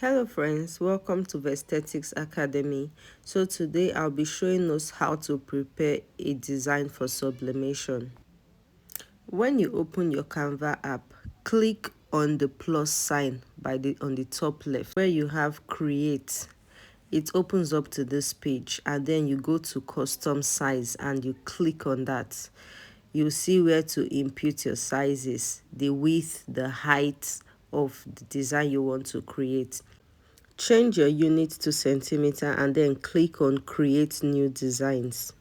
Hello friends, welcome to Versethetic Academy. So today I'll be showing us how to prepare a design for sublimation. When you open your Canva app, click on the plus sign on the top left where you have create. It opens up to this page and then you go to custom size and you click on that. You'll see where to input your sizes, the width, the height of the design you want to create. Change your unit to centimeter and then click on create new designs.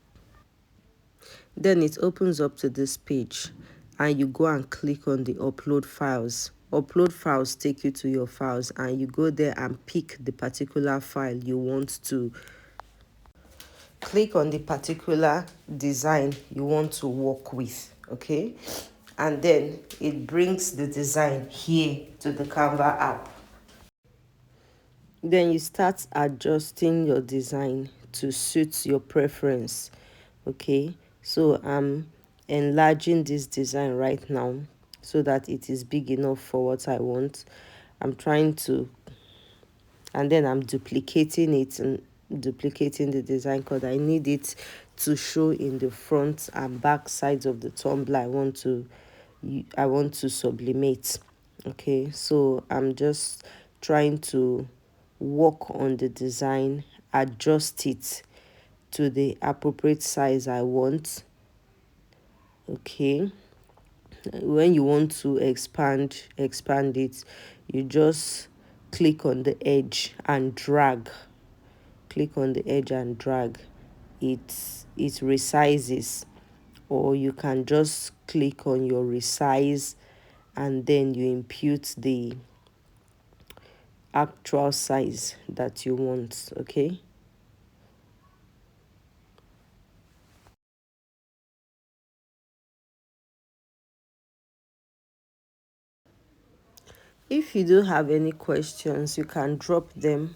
Then it opens up to this page and you go and click on the upload files. Upload files take you to your files and you go there and pick the particular file you want to click on the particular design you want to work with, okay? And then it brings the design here to the Canva app. Then you start adjusting your design to suit your preference, okay? So I'm enlarging this design right now so that it is big enough for what I want. I'm trying to, and then I'm duplicating it and duplicating the design because I need it to show in the front and back sides of the tumbler I want to sublimate. Okay, so I'm just trying to work on the design, adjust it to the appropriate size I want. Okay, when you want to expand it, you just click on the edge and drag. Click on the edge and drag. It resizes, or you can just click on your resize and then you impute the actual size that you want. Okay, if you do have any questions, you can drop them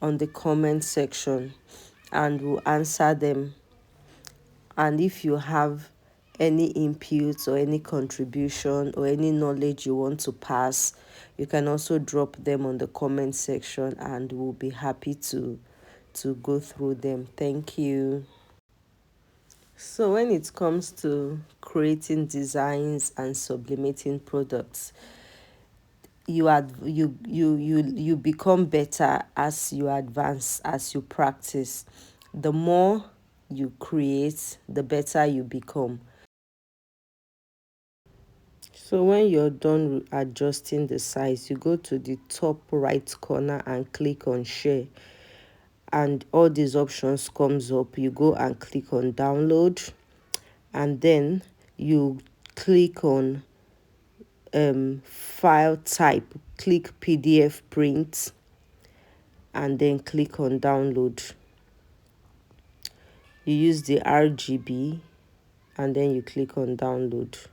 on the comment section and we'll answer them. And if you have any inputs or any contribution or any knowledge you want to pass, you can also drop them on the comment section and we'll be happy to go through them. Thank you. So when it comes to creating designs and sublimating products, you become better as you advance, as you practice. The more you create, the better you become. So when you're done adjusting the size, you go to the top right corner and click on share, and all these options comes up. You go and click on download and then you click on file type, click PDF print and then click on download. You use the RGB and then you click on download.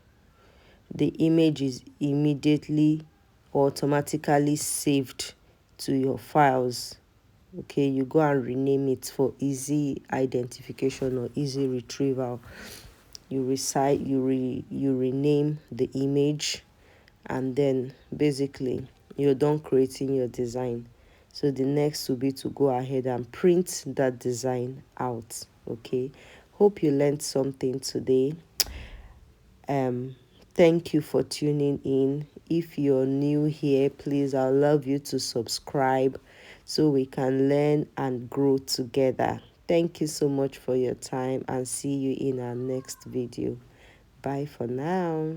The image is immediately automatically saved to your files. Okay, you go and rename it for easy identification or easy retrieval. You rename the image and then basically you're done creating your design. So the next will be to go ahead and print that design out. Okay, hope you learned something today. Thank you for tuning in. If you're new here, please, I'd love you to subscribe so we can learn and grow together. Thank you so much for your time and see you in our next video. Bye for now.